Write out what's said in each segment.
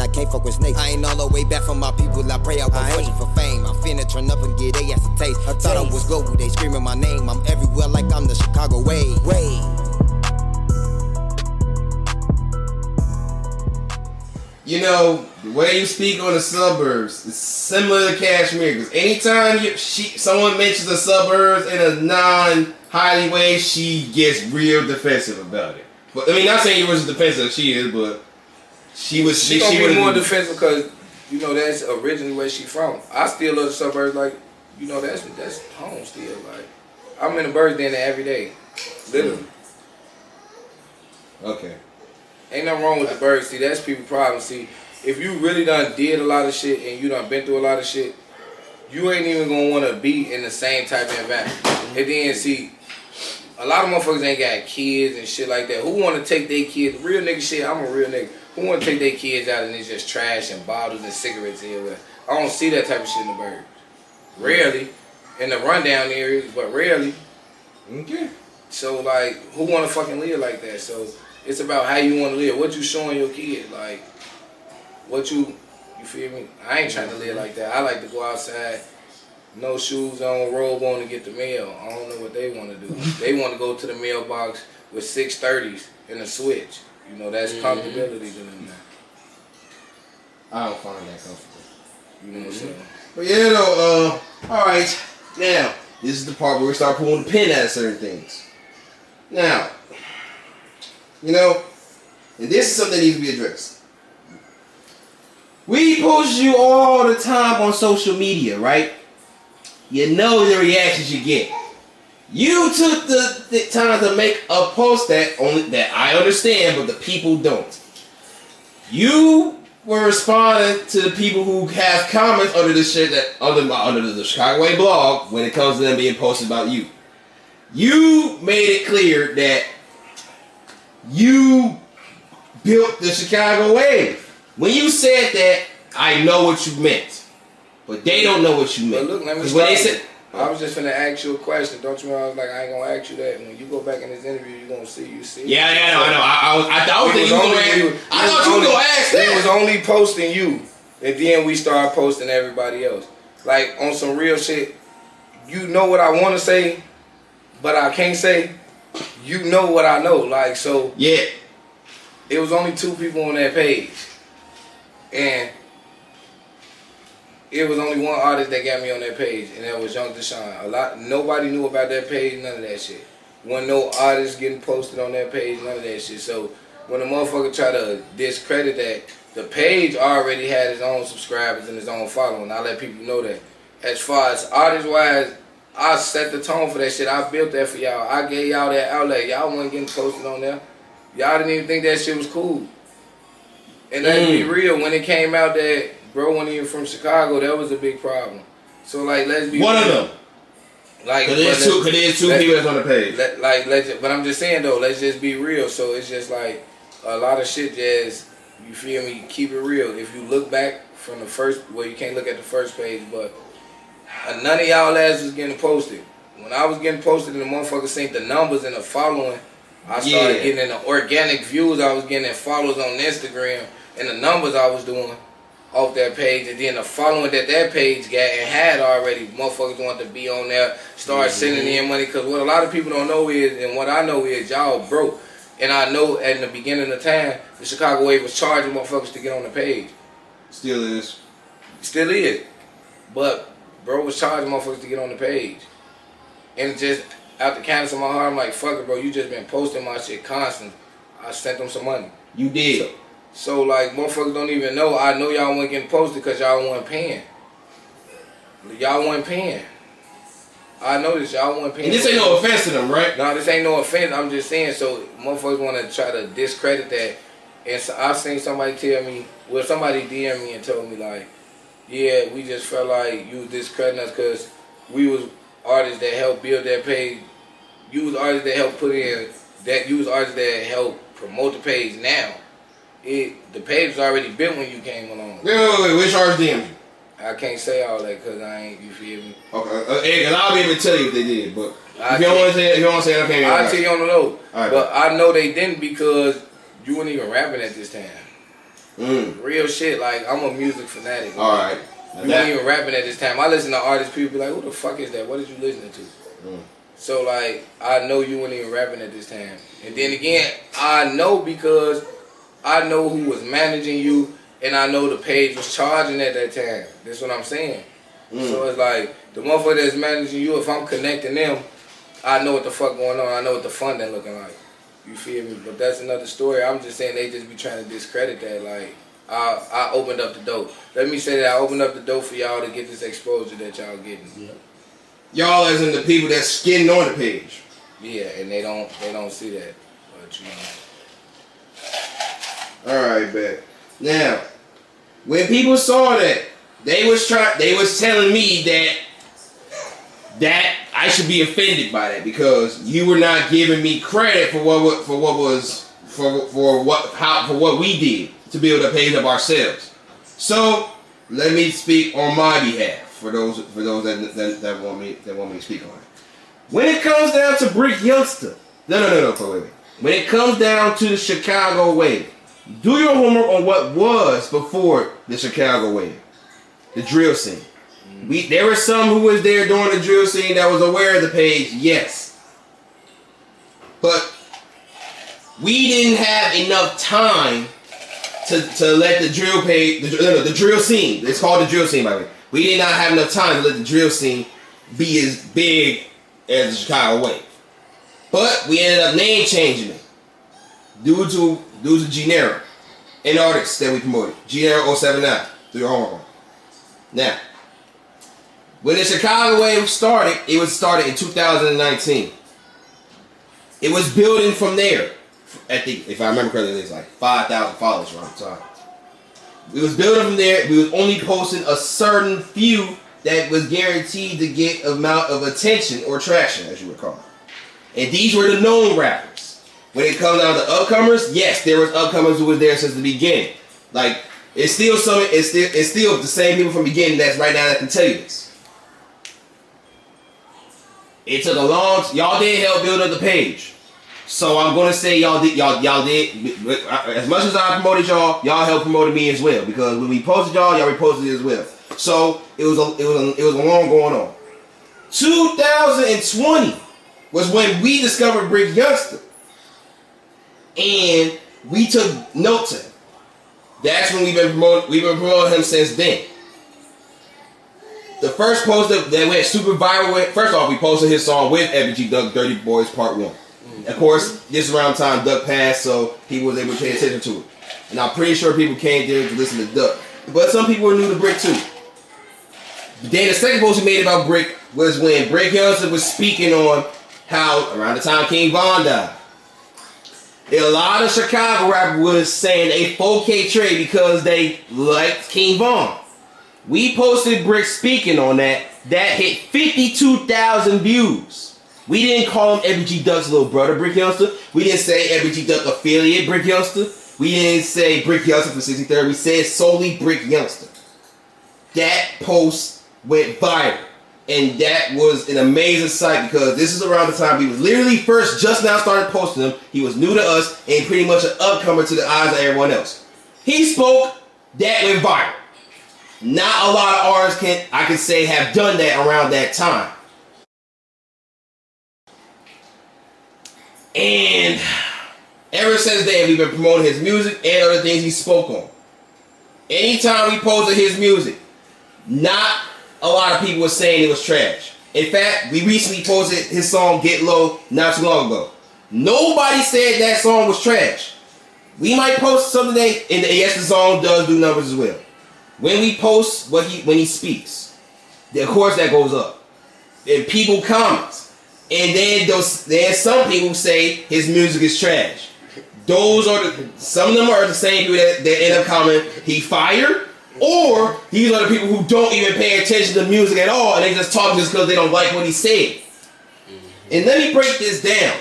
I can't fuck with snakes. I ain't all the way back from my people, I pray I won't fortune for fame. I'm finna turn up and get they ass a taste. I thought I was global, they screaming my name. I'm everywhere like I'm the Chicago way. You know, the way you speak on the suburbs is similar to Kashmir. Because anytime someone mentions the suburbs in a non-highly way, she gets real defensive about it. But I mean, not saying you wasn't defensive, she is, but she was. She gonna be more defensive because you know that's originally where she from. I still love the suburbs, like you know that's home still. Like I'm in the birds den every day, literally. Okay. Ain't nothing wrong with the birds. See, that's people's problem. See, if you really done did a lot of shit and you done been through a lot of shit, you ain't even gonna want to be in the same type of environment. And then see, a lot of motherfuckers ain't got kids and shit like that. Who want to take their kids? Real nigga shit. I'm a real nigga. Who want to take their kids out and it's just trash and bottles and cigarettes everywhere? I don't see that type of shit in the birds. Rarely, in the rundown areas, but rarely. Okay. So like, who want to fucking live like that? So. It's about how you want to live. What you showing your kids, like, what you feel me? I ain't trying to live like that. I like to go outside, no shoes on, robe on to get the mail. I don't know what they want to do. They want to go to the mailbox with 630s and a switch. You know, that's comfortability to them now. I don't find that comfortable. You know what I'm saying? But yeah, though, all right. Now, this is the part where we start pulling the pin out of certain things. Now, you know, and this is something that needs to be addressed. We post you all the time on social media, right? You know the reactions you get. You took the time to make a post that I understand, but the people don't. You were responding to the people who have comments under the shit that under the Chicago Way blog when it comes to them being posted about you. You made it clear that you built the Chicago Wave. When you said that, I know what you meant, but they don't know what you meant. But look, let me when they said, I was just finna ask you a question. Don't you know? I was like, I ain't gonna ask you that. When you go back in this interview, you gonna see. Yeah, I know. I thought you were gonna ask that. They was only posting you, and then we started posting everybody else. Like on some real shit. You know what I want to say, but I can't say. You know what I know, like, so. Yeah. It was only 2 people on that page. And it was only one artist that got me on that page, and that was Youngsta. Nobody knew about that page, none of that shit. Wasn't no artists getting posted on that page, none of that shit. So when a motherfucker try to discredit that, the page already had its own subscribers and its own following. I let people know that. As far as artist-wise, I set the tone for that shit. I built that for y'all. I gave y'all that outlet. Y'all wasn't getting posted on there. Y'all didn't even think that shit was cool. And let's be real, when it came out that bro wasn't even from Chicago, that was a big problem. So like, let's be one real. Of them. Like, cause there's two people that's on the page. But I'm just saying though, let's just be real. So it's just like a lot of shit. Just you feel me? Keep it real. If you look back from the first, well, you can't look at the first page, but. None of y'all ass was getting posted. When I was getting posted and the motherfuckers seen the numbers and the following, I started getting in the organic views I was getting and follows on Instagram and the numbers I was doing off that page, and then the following that page got and had already, motherfuckers wanted to be on there, start sending in money. Because what a lot of people don't know is, and what I know is, y'all broke. And I know at the beginning of the time, the Chicago Wave was charging motherfuckers to get on the page. Still is. Still is. But bro was charging motherfuckers to get on the page. And just out the kindness of my heart, I'm like, fuck it, bro. You just been posting my shit constantly. I sent them some money. You did. So like, motherfuckers don't even know. I know y'all weren't getting posted because y'all weren't paying. Y'all weren't paying. I know this. Y'all weren't paying. And this ain't no offense to them, right? No, this ain't no offense. I'm just saying, so motherfuckers want to try to discredit that. And so I've seen somebody tell me, well, somebody DM me and told me like, yeah, we just felt like you was discrediting us because we was artists that helped build that page. You was artists that helped put in that. You was artists that helped promote the page. Now, the page was already built when you came along. Wait, which artist DM'd you? I can't say all that because I ain't. You feel me? Okay, because I'll be able to tell you if they did, but if you don't want to say it, I can't. I'll tell you on the low. Right, but I know they didn't because you weren't even rapping at this time. Real shit. Like, I'm a music fanatic. All right. You weren't even rapping at this time. I listen to artists, people be like, who the fuck is that? What is you listening to? So, like, I know you weren't even rapping at this time. And then again, I know because I know who was managing you, and I know the page was charging at that time. That's what I'm saying. So it's like, the motherfucker that's managing you, if I'm connecting them, I know what the fuck going on. I know what the funding looking like. You feel me? But that's another story. I'm just saying they just be trying to discredit that. Like, I opened up the door. Let me say that I opened up the door for y'all to get this exposure that y'all getting. Yeah. Y'all as in the people that's skinning on the page. Yeah, and they don't see that. But you know. Alright, bet. Now, when people saw that, they was telling me that I should be offended by that because you were not giving me credit for what we did to build a page up ourselves. So let me speak on my behalf for those that want me to speak on it. When it comes down to Brick Youngsta, no, wait. When it comes down to the Chicago wave, do your homework on what was before the Chicago wave, the drill scene. There were some who was there during the drill scene that was aware of the page, yes. But we didn't have enough time to let the drill page, the drill scene, it's called the drill scene by the way. We did not have enough time to let the drill scene be as big as the Chicago wave. But we ended up name changing it due to Genera, an artist that we promoted. Genera 079. Do your homework on. Now, when the Chicago wave started, it was started in 2019. It was building from there. I think, if I remember correctly, it was like 5,000 followers around the time. We was building from there. We was only posting a certain few that was guaranteed to get amount of attention or traction, as you would call it. And these were the known rappers. When it comes down to upcomers, yes, there was upcomers who was there since the beginning. Like, it's still the same people from the beginning that's right now that can tell you this. It took a long y'all did help build up the page. So I'm gonna say y'all did as much as I promoted y'all helped promote me as well. Because when we posted y'all reposted it as well. So it was a long going on. 2020 was when we discovered Brick Youngsta. And we took note to him. That's when we've been promoting him since then. The first post that went super viral with, first off, we posted his song with FBG Duck, Dirty Boys Part 1. Of course, this around time Duck passed, so people was able to pay attention to it. And I'm pretty sure people came there to listen to Duck. But some people were new to Brick too. Then the second post we made about Brick was when Brick Youngsta was speaking on how around the time King Von died. A lot of Chicago rappers was saying a 4K trade because they liked King Von. We posted Brick speaking on that. That hit 52,000 views. We didn't call him FBG Duck's little brother, Brick Youngsta. We didn't say FBG Duck affiliate, Brick Youngsta. We didn't say Brick Youngsta for 63rd. We said solely Brick Youngsta. That post went viral. And that was an amazing sight because this is around the time he was literally first just now started posting them. He was new to us and pretty much an upcomer to the eyes of everyone else. He spoke, that went viral. Not a lot of artists I can say have done that around that time. And ever since then, we've been promoting his music and other things he spoke on. Anytime we posted his music, not a lot of people were saying it was trash. In fact, we recently posted his song Get Low not too long ago. Nobody said that song was trash. We might post something and yes, the song does do numbers as well. When we post when he speaks, of course that goes up. And people comment. And then there's some people say his music is trash. Some of them are the same people that end up commenting he fired, or these are the people who don't even pay attention to music at all and they just talk just because they don't like what he said. And let me break this down.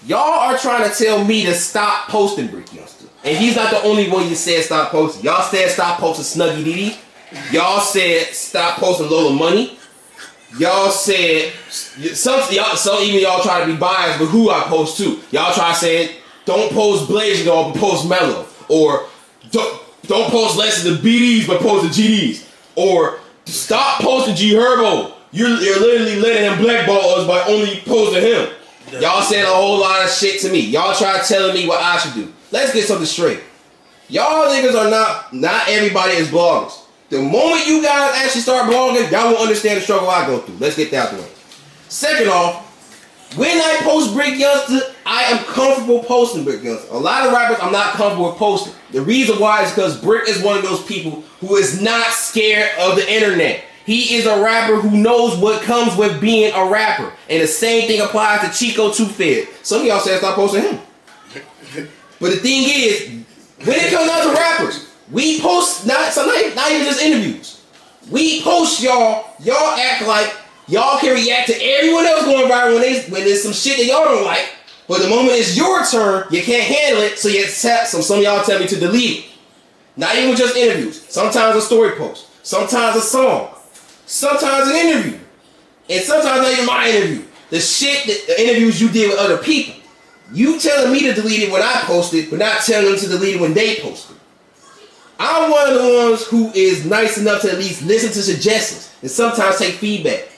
Y'all are trying to tell me to stop posting Brick Youngsta. And he's not the only one you said stop posting. Y'all said stop posting Snuggy Dee. Y'all said stop posting Lola Money. Y'all said some even y'all try to be biased with who I post to. Y'all try saying don't post Blaze, but post Mellow, or don't post less of the BDs, but post the GDs. Or stop posting G Herbo. You're literally letting him blackball us by only posting him. Y'all said a whole lot of shit to me. Y'all try telling me what I should do. Let's get something straight. Y'all niggas are not everybody is bloggers. The moment you guys actually start blogging, y'all will understand the struggle I go through. Let's get that out the way. Second off, when I post Brick Youngsta, I am comfortable posting Brick Youngsta. A lot of rappers I'm not comfortable with posting. The reason why is because Brick is one of those people who is not scared of the internet. He is a rapper who knows what comes with being a rapper. And the same thing applies to Chico 2 Some of y'all said stop posting him. But the thing is, when it comes down to rappers, we post not even just interviews. We post y'all act like y'all can react to everyone else going viral when there's some shit that y'all don't like. But the moment it's your turn, you can't handle it, so some of y'all tell me to delete it. Not even just interviews. Sometimes a story post. Sometimes a song. Sometimes an interview. And sometimes not even my interview. The interviews you did with other people. You telling me to delete it when I post it, but not telling them to delete it when they post it. I'm one of the ones who is nice enough to at least listen to suggestions and sometimes take feedback.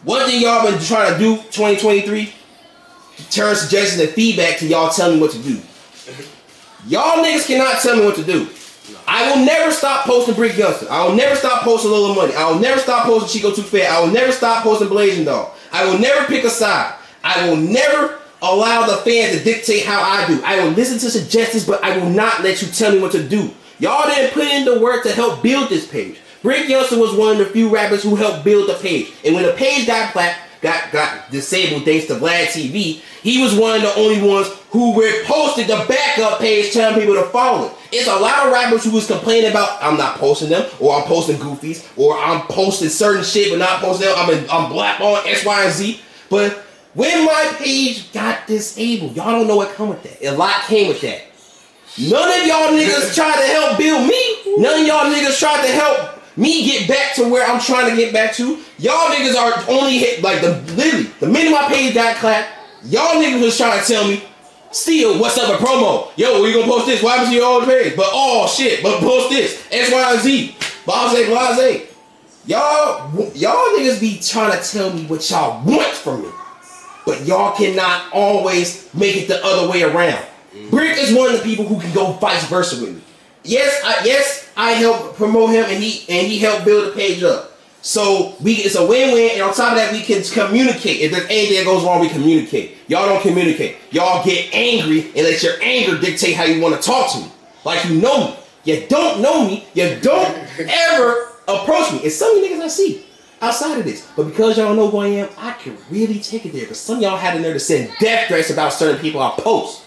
One thing y'all been trying to do 2023, turn suggestions and feedback to y'all telling me what to do. Y'all niggas cannot tell me what to do. I will never stop posting Brick Youngsta. I will never stop posting Lola Money. I will never stop posting Chico 2 I will never stop posting Blazing Dog. I will never pick a side. I will never allow the fans to dictate how I do. I will listen to suggestions, but I will not let you tell me what to do. Y'all didn't put in the work to help build this page. Brick Youngsta was one of the few rappers who helped build the page. And when the page got disabled thanks to Vlad TV, he was one of the only ones who reposted the backup page telling people to follow it. It's a lot of rappers who was complaining about I'm not posting them, or I'm posting goofies, or I'm posting certain shit but not posting them. I'm black on X, Y, and Z. But when my page got disabled, y'all don't know what come with that. A lot came with that. None of y'all niggas tried to help build me. None of y'all niggas tried to help me get back to where I'm trying to get back to. Y'all niggas are only hit like literally the minute my page got clapped, y'all niggas was trying to tell me, still, what's up a promo? Yo, we gonna post this? What happens to your old page? But oh shit, but post this. X, Y, and Z. Blase. Y'all niggas be trying to tell me what y'all want from me. But y'all cannot always make it the other way around. Brick is one of the people who can go vice versa with me. Yes, I helped promote him and he helped build the page up. So it's a win-win, and on top of that, we can communicate. If there's anything that goes wrong, we communicate. Y'all don't communicate. Y'all get angry and let your anger dictate how you want to talk to me. Like you know me. You don't know me. You don't ever approach me. It's some of you niggas I see outside of this. But because y'all know who I am, I can really take it there. Because some of y'all had in there to send death threats about certain people I post.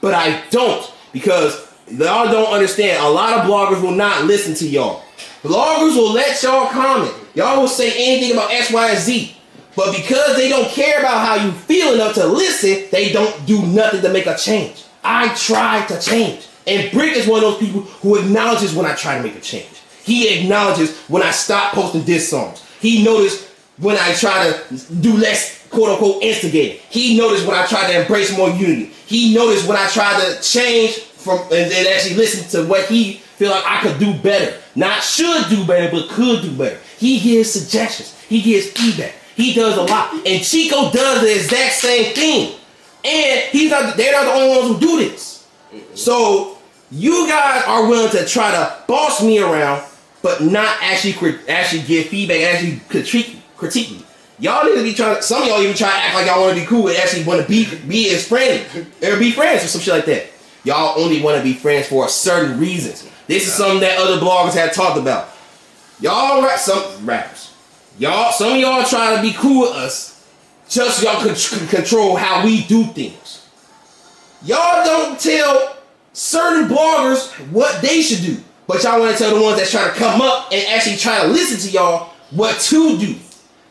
But I don't, because y'all don't understand. A lot of bloggers will not listen to y'all. Bloggers will let y'all comment. Y'all will say anything about X, Y, and Z. But because they don't care about how you feel enough to listen, they don't do nothing to make a change. I try to change. And Brick is one of those people who acknowledges when I try to make a change. He acknowledges when I stop posting diss songs. He noticed when I try to do less quote-unquote instigating. He noticed when I try to embrace more unity. He noticed when I try to change and actually listen to what he feel like I could do better. Not should do better, but could do better. He gives suggestions. He gives feedback. He does a lot. And Chico does the exact same thing. And they're not the only ones who do this. So you guys are willing to try to boss me around, but not actually give feedback, actually critique me. Y'all need to be trying. Some of y'all even try to act like y'all want to be cool and actually want to be his friend or be friends or some shit like that. Y'all only want to be friends for certain reasons. This is something that other bloggers have talked about. Some rappers. Some of y'all try to be cool with us just so y'all can control how we do things. Y'all don't tell certain bloggers what they should do, but y'all want to tell the ones that's trying to come up and actually try to listen to y'all what to do.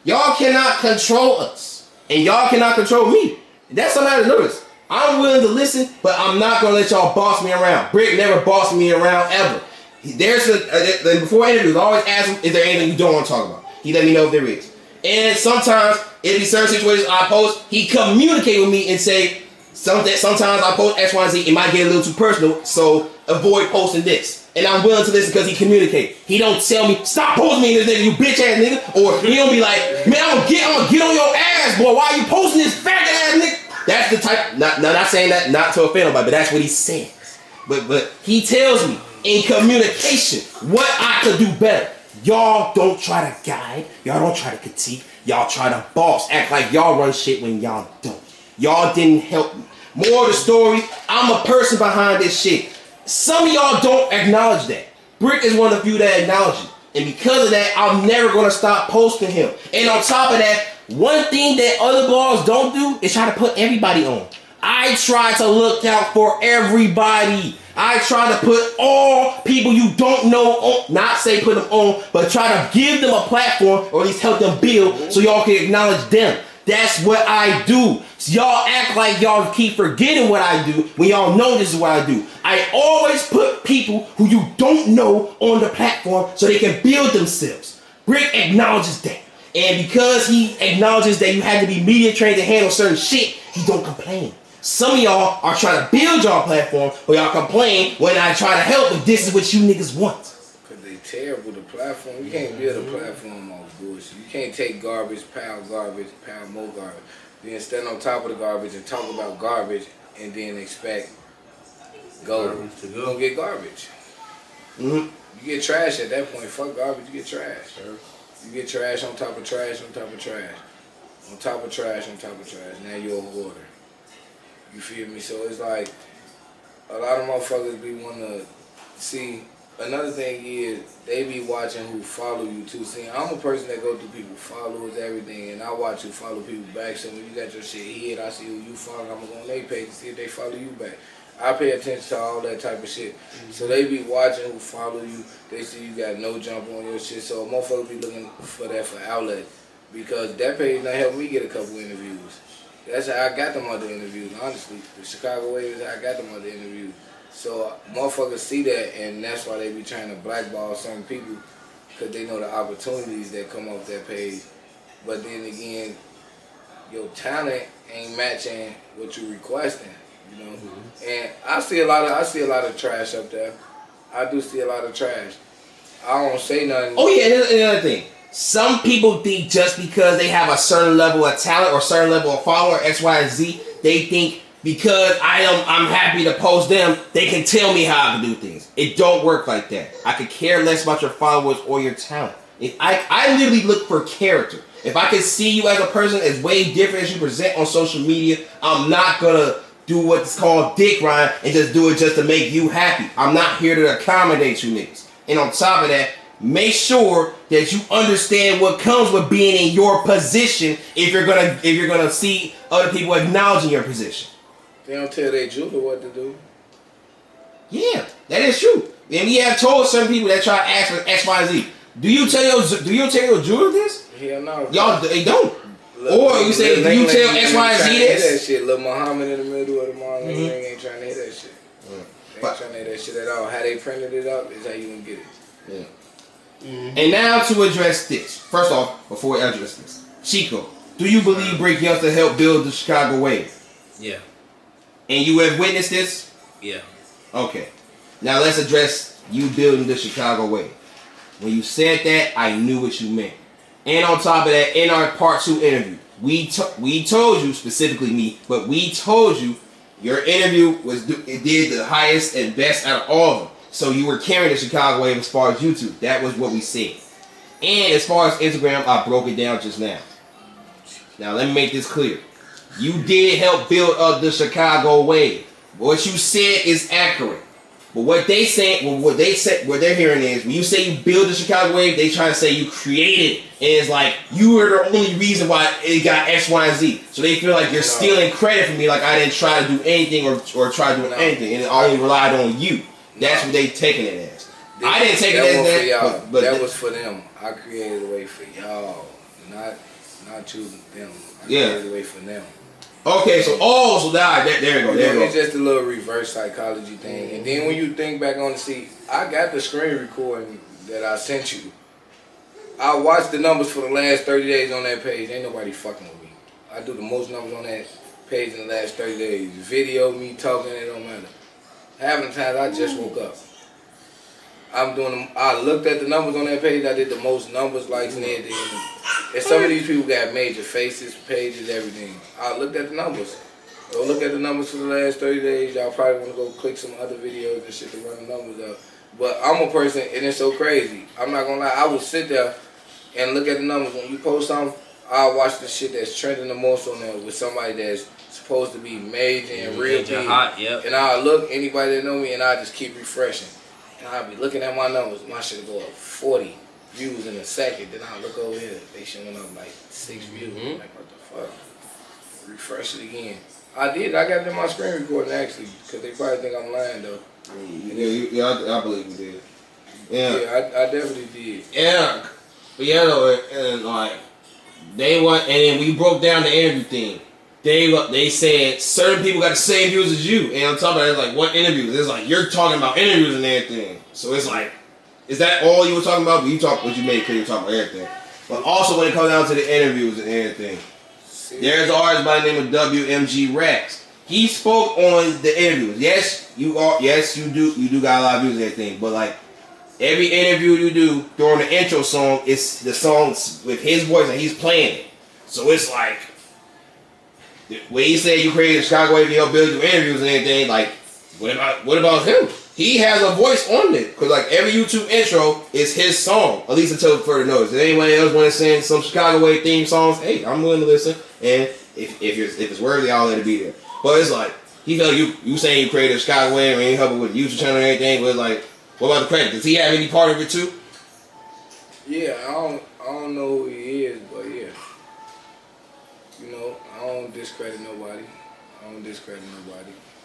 Y'all cannot control us, and y'all cannot control me. That's something I have to notice. I'm willing to listen, but I'm not gonna let y'all boss me around. Brick never bossed me around ever. Before interviews, I always ask him, is there anything you don't want to talk about? He let me know if there is. And sometimes, in these certain situations I post, he communicate with me and say, sometimes I post X, Y, and Z, it might get a little too personal, so avoid posting this. And I'm willing to listen because he communicate. He don't tell me, stop posting me in this nigga, you bitch ass nigga. Or he don't be like, man, I'm gonna get on your ass, boy. Why are you posting this faggot ass nigga? That's the type, not saying that, not to offend nobody, but that's what he said. But he tells me in communication what I could do better. Y'all don't try to guide. Y'all don't try to critique. Y'all try to boss. Act like y'all run shit when y'all don't. Y'all didn't help me. More of the story, I'm a person behind this shit. Some of y'all don't acknowledge that. Brick is one of the few that acknowledge it. And because of that, I'm never going to stop posting him. And on top of that, one thing that other blogs don't do is try to put everybody on. I try to look out for everybody. I try to put all people you don't know on, not say put them on, but try to give them a platform or at least help them build so y'all can acknowledge them. That's what I do. So y'all act like y'all keep forgetting what I do when y'all know this is what I do. I always put people who you don't know on the platform so they can build themselves. Brick acknowledges that. And because he acknowledges that you had to be media trained to handle certain shit, he don't complain. Some of y'all are trying to build y'all platform, but y'all complain when I try to help, but this is what you niggas want. Cause they terrible, the platform. You can't build a platform off bullshit. You can't take garbage, pound more garbage. Then stand on top of the garbage and talk about garbage and then expect gold. You don't get garbage. You get trash at that point. Fuck garbage, you get trash. You get trash on top of trash on top of trash. On top of trash on top of trash. Now you're a hoarder. You feel me? So it's like a lot of motherfuckers be wanting to see. Another thing is they be watching who follow you too. See, I'm a person that go through people followers, everything, and I watch who follow people back. So when you got your shit hid, I see who you follow. I'm gonna go on their page and see if they follow you back. I pay attention to all that type of shit. So they be watching who follow you. They see you got no jump on your shit. So motherfuckers be looking for that for outlet because that page not help me get a couple interviews. That's how I got them other interviews, honestly. The Chicago way is how I got them other interviews. So motherfuckers see that, and that's why they be trying to blackball certain people, because they know the opportunities that come off that page. But then again, your talent ain't matching what you requesting, you know. And I see a lot of trash up there. I do see a lot of trash. I don't say nothing. Oh yeah, and another thing. Some people think just because they have a certain level of talent or certain level of follower, X, Y, and Z, they think because I'm happy to post them, they can tell me how I can do things. It don't work like that. I could care less about your followers or your talent. If I literally look for character. If I can see you as a person as way different as you present on social media, I'm not gonna do what's called dick ride and just do it just to make you happy. I'm not here to accommodate you niggas. And on top of that, make sure that you understand what comes with being in your position if you're gonna see other people acknowledging your position. They don't tell their jeweler what to do. Yeah, that is true. And we have told some people that try to ask for X, Y, Z. Do you tell your jeweler this? Hell no. Y'all, they don't. Or you say, do you tell X, Y, and Z this? That shit, Lil Muhammad in the middle of the mall, ain't trying to hear that shit. They ain't trying to hear that shit at all. How they printed it up is how you gonna get it. Yeah. And now to address this. First off, before we address this, Chico, do you believe Brick Youngsta helped build the Chicago wave? Yeah. And you have witnessed this? Yeah. Okay. Now let's address you building the Chicago wave. When you said that, I knew what you meant. And on top of that, in our part 2 interview, we told you, specifically me, but we told you your interview did the highest and best out of all of them. So you were carrying the Chicago wave as far as YouTube. That was what we said. And as far as Instagram, I broke it down just now. Now let me make this clear. You did help build up the Chicago wave. What you said is accurate. But what they say, what they're hearing is when you say you build the Chicago wave, they trying to say you created it. And it's like you were the only reason why it got X, Y, and Z. So they feel like you're stealing credit from me, like I didn't try to do anything or try to do anything, and it only relied on you. That's what they taking it as. I didn't take it as that. For y'all. But that was for them. I created a way for y'all, not choosing them. I created a way for them. Okay, so there you go. It's just a little reverse psychology thing. And then when you think back on I got the screen recording that I sent you. I watched the numbers for the last 30 days on that page. Ain't nobody fucking with me. I do the most numbers on that page in the last 30 days. Video, me talking, it don't matter. Half of the times I just woke up. I'm doing them. I looked at the numbers on that page. I did the most numbers, likes, and everything. And some of these people got major faces, pages, everything. I looked at the numbers. Go look at the numbers for the last 30 days. Y'all probably want to go click some other videos and shit to run the numbers up. But I'm a person, and it's so crazy. I'm not gonna lie. I would sit there and look at the numbers. When you post something, I'll watch the shit that's trending the most on there with somebody that's supposed to be major and real big. Hot, yep. And I'll look, anybody that know me, and I'll just keep refreshing. And I'll be looking at my numbers. My shit will go up 40 views in a second. Then I'll look over here. They showing up like 6 views. I'm like, what the fuck? Refresh it again. I did. I got it in my screen recording actually, because they probably think I'm lying though. Yeah, I believe you did. Yeah. Yeah, I definitely did. Yeah. But yeah, though, and like, they want, and then we broke down the interview thing. They said certain people got the same views as you, and I'm talking about, it's like, what interviews? It's like, you're talking about interviews and everything. So it's like, is that all you were talking about? But you talk, what you made clear, you talking about everything. But also when it comes down to the interviews and everything, there's an artist by the name of WMG Rax. He spoke on the interviews. Yes, you do got a lot of views and everything, but like, every interview you do during the intro song, it's the songs with his voice and he's playing it. So it's like, when he said you created Chicago Wave to help build your interviews and everything, like, what about him? He has a voice on it. Because like every YouTube intro is his song, at least until further notice. If anyone else want to sing some Chicago Wave theme songs, hey, I'm willing to listen. And if it's worthy, I'll let it be there. But it's like, he felt you saying you created Chicago Wave and you help with the YouTube channel and everything, but like, what about the credit? Does he have any part of it too? Yeah, I don't know who he is, but yeah. You know, I don't discredit nobody.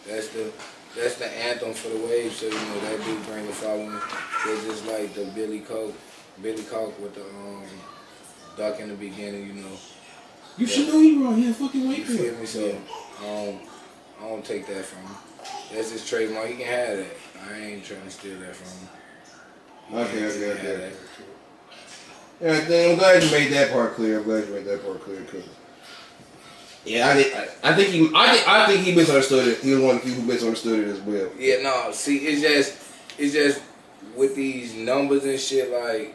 That's the anthem for the wave, so you know that do bring a following. It's just like the Billy Coke with the duck in the beginning, you know. You should know he wrong. He a fucking white You feel me? So I don't take that from him. That's his trademark. He can have that. I ain't trying to steal that from him. Okay. Yeah, I'm glad you made that part clear. Cause yeah, I think he misunderstood it. He was one of the people who misunderstood it as well. Yeah, no. See, it's just with these numbers and shit. Like,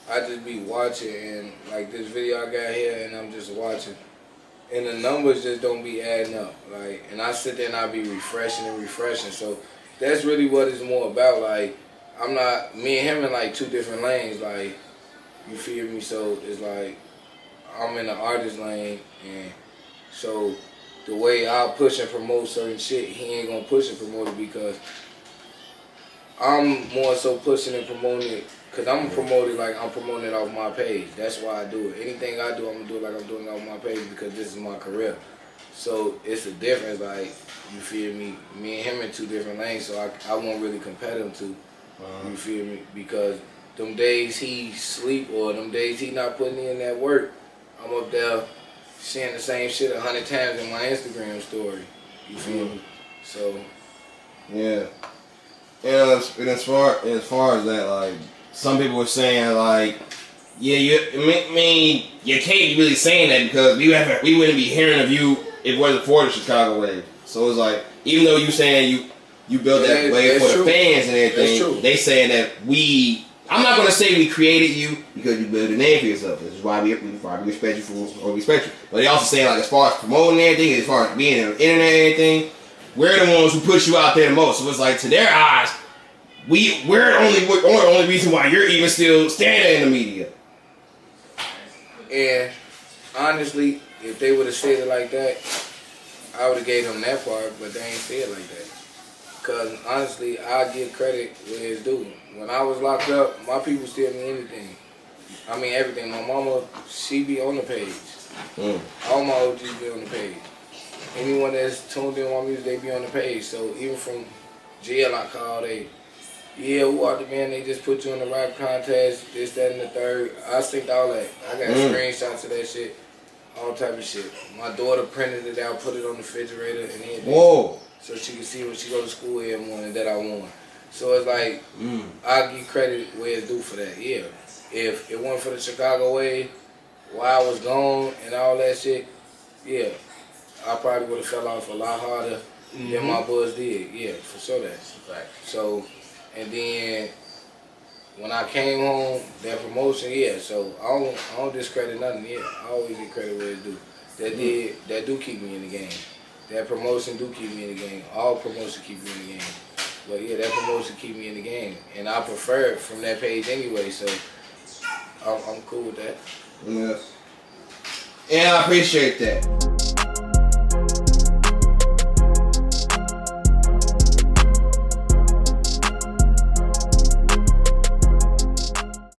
I just be watching, and like this video I got here, and I'm just watching, and the numbers just don't be adding up. Like, and I sit there and I be refreshing. So that's really what it's more about. Like, me and him in like two different lanes. Like, you feel me? So it's like I'm in the artist lane, and so the way I push and promote certain shit, he ain't gonna push and promote it because I'm more so pushing and promoting it because I'm gonna promote it like I'm promoting it off my page. That's why I do it. Anything I do, I'm gonna do it like I'm doing it off my page because this is my career. So it's a difference. Like, you feel me? Me and him in two different lanes, so I won't really compare them two. You feel me? Because them days he sleep or them days he not putting in that work, I'm up there seeing the same shit 100 times in my Instagram story. You feel me? So yeah. And as far as that, like, some people were saying like, yeah, you can't really saying that because we wouldn't be hearing of you if it wasn't for the Chicago Wave. So it's like, even though you saying you built that wave for the fans and everything, they saying that I'm not gonna say we created you because you built a name for yourself. This is why we respect you respect you. But they also saying like as far as promoting everything, as far as being on the internet and everything, we're the ones who put you out there the most. So it's like to their eyes, we're the only reason why you're even still standing in the media. And honestly, if they would have said it like that, I would have gave them that part, but they ain't said it like that. Because honestly, I give credit where it's due. When I was locked up, my people still mean anything. I mean everything. My mama, she be on the page. All my OGs be on the page. Anyone that's tuned in on my music, they be on the page. So even from jail, I call, who are the man? They just put you in the rap contest, this, that, and the third. I synced all that. I got screenshots of that shit, all type of shit. My daughter printed it out, put it on the refrigerator, and everything. Whoa. So she can see when she go to school every morning that I won. So it's like, I give credit where it's due for that, yeah. If it wasn't for the Chicago Wave, while I was gone and all that shit, yeah, I probably would have fell off a lot harder than my boys did. Yeah, for sure that's a fact. So, and then when I came home, that promotion, yeah. So I don't discredit nothing. Yeah, I always get credit where it's due. That do keep me in the game. That promotion do keep me in the game. All promotion keep me in the game. But yeah, that promotion keep me in the game, and I prefer it from that page anyway. So I'm cool with that. Yeah. And I appreciate that.